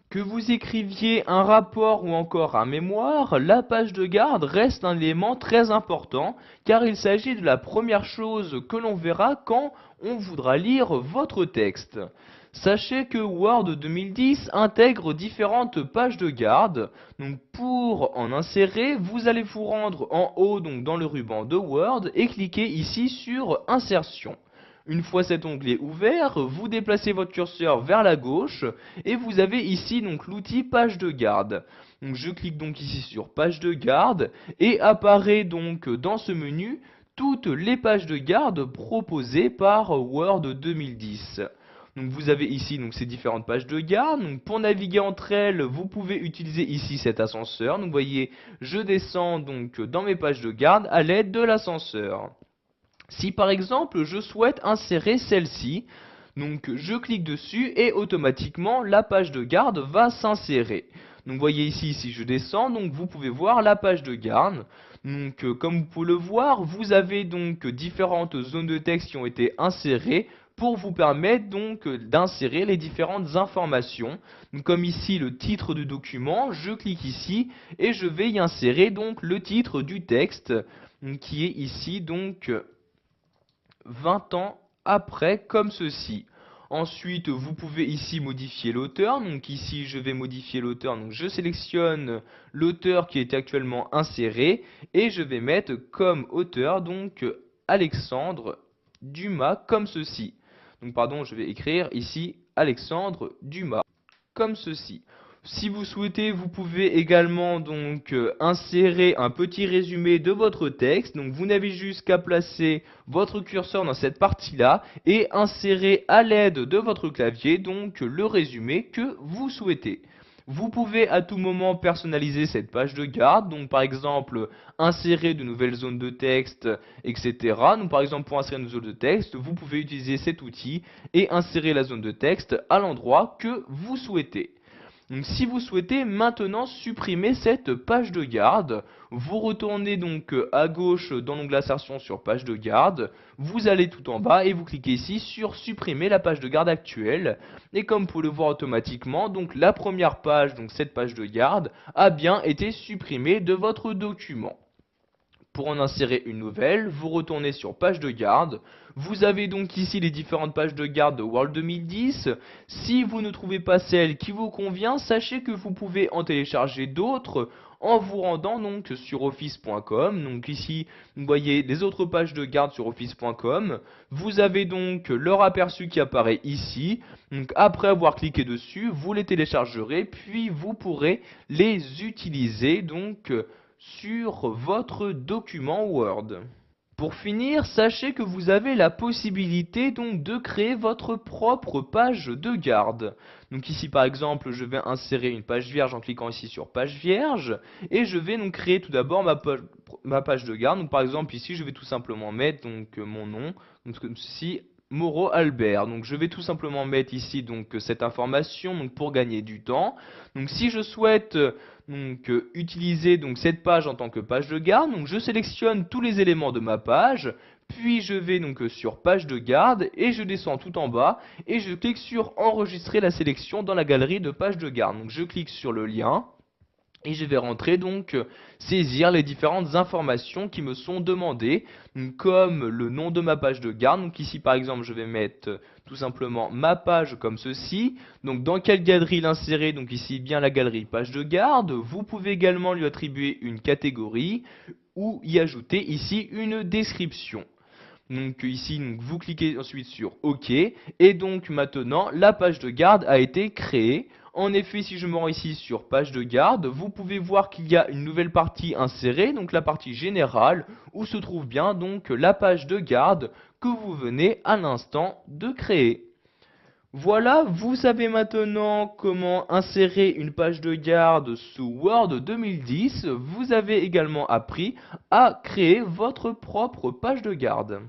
Que vous écriviez un rapport ou encore un mémoire, la page de garde reste un élément très important car il s'agit de la première chose que l'on verra quand on voudra lire votre texte. Sachez que Word 2010 intègre différentes pages de garde. Donc pour en insérer, vous allez vous rendre en haut donc dans le ruban de Word et cliquer ici sur Insertion. Une fois cet onglet ouvert, vous déplacez votre curseur vers la gauche et vous avez ici donc l'outil page de garde. Donc je clique donc ici sur page de garde et apparaît donc dans ce menu toutes les pages de garde proposées par Word 2010. Donc vous avez ici donc ces différentes pages de garde. Donc pour naviguer entre elles, vous pouvez utiliser ici cet ascenseur. Donc vous voyez, je descends donc dans mes pages de garde à l'aide de l'ascenseur. Si par exemple je souhaite insérer celle-ci, donc je clique dessus et automatiquement la page de garde va s'insérer. Donc vous voyez ici, si je descends, donc vous pouvez voir la page de garde. Donc comme vous pouvez le voir, vous avez donc différentes zones de texte qui ont été insérées pour vous permettre donc d'insérer les différentes informations. Donc, comme ici le titre du document, je clique ici et je vais y insérer donc le titre du texte qui est ici donc 20 ans après, comme ceci. Ensuite, vous pouvez ici modifier l'auteur. Donc ici, je vais modifier l'auteur. Donc je sélectionne l'auteur qui est actuellement inséré et je vais mettre comme auteur donc Alexandre Dumas, comme ceci. Donc pardon, je vais écrire ici Alexandre Dumas, comme ceci. Si vous souhaitez, vous pouvez également donc insérer un petit résumé de votre texte. Donc vous n'avez juste qu'à placer votre curseur dans cette partie-là et insérer à l'aide de votre clavier donc le résumé que vous souhaitez. Vous pouvez à tout moment personnaliser cette page de garde, donc par exemple insérer de nouvelles zones de texte, etc. Donc par exemple pour insérer une zone de texte, vous pouvez utiliser cet outil et insérer la zone de texte à l'endroit que vous souhaitez. Donc si vous souhaitez maintenant supprimer cette page de garde, vous retournez donc à gauche dans l'onglet insertion sur page de garde, vous allez tout en bas et vous cliquez ici sur supprimer la page de garde actuelle. Et comme vous pouvez le voir automatiquement, donc la première page, donc cette page de garde, a bien été supprimée de votre document. Pour en insérer une nouvelle, vous retournez sur page de garde. Vous avez donc ici les différentes pages de garde de Word 2010. Si vous ne trouvez pas celle qui vous convient, sachez que vous pouvez en télécharger d'autres en vous rendant donc sur office.com. Donc ici, vous voyez les autres pages de garde sur office.com. Vous avez donc leur aperçu qui apparaît ici. Donc après avoir cliqué dessus, vous les téléchargerez, puis vous pourrez les utiliser donc sur votre document Word. Pour finir, sachez que vous avez la possibilité donc de créer votre propre page de garde. Donc ici par exemple, je vais insérer une page vierge en cliquant ici sur page vierge et je vais donc créer tout d'abord ma page de garde. Donc par exemple ici, je vais tout simplement mettre donc mon nom, donc comme ceci, Moreau Albert. Donc je vais tout simplement mettre ici donc cette information donc pour gagner du temps. Donc si je souhaite donc utiliser donc cette page en tant que page de garde, donc je sélectionne tous les éléments de ma page, puis je vais donc sur page de garde et je descends tout en bas et je clique sur enregistrer la sélection dans la galerie de page de garde. Donc je clique sur le lien. Et je vais rentrer donc saisir les différentes informations qui me sont demandées, comme le nom de ma page de garde. Donc ici par exemple je vais mettre tout simplement ma page comme ceci. Donc dans quelle galerie l'insérer? Donc ici bien la galerie page de garde. Vous pouvez également lui attribuer une catégorie ou y ajouter ici une description. Donc ici donc, vous cliquez ensuite sur OK et donc maintenant la page de garde a été créée. En effet, si je me rends ici sur page de garde, vous pouvez voir qu'il y a une nouvelle partie insérée, donc la partie générale, où se trouve bien donc la page de garde que vous venez à l'instant de créer. Voilà, vous savez maintenant comment insérer une page de garde sous Word 2010. Vous avez également appris à créer votre propre page de garde.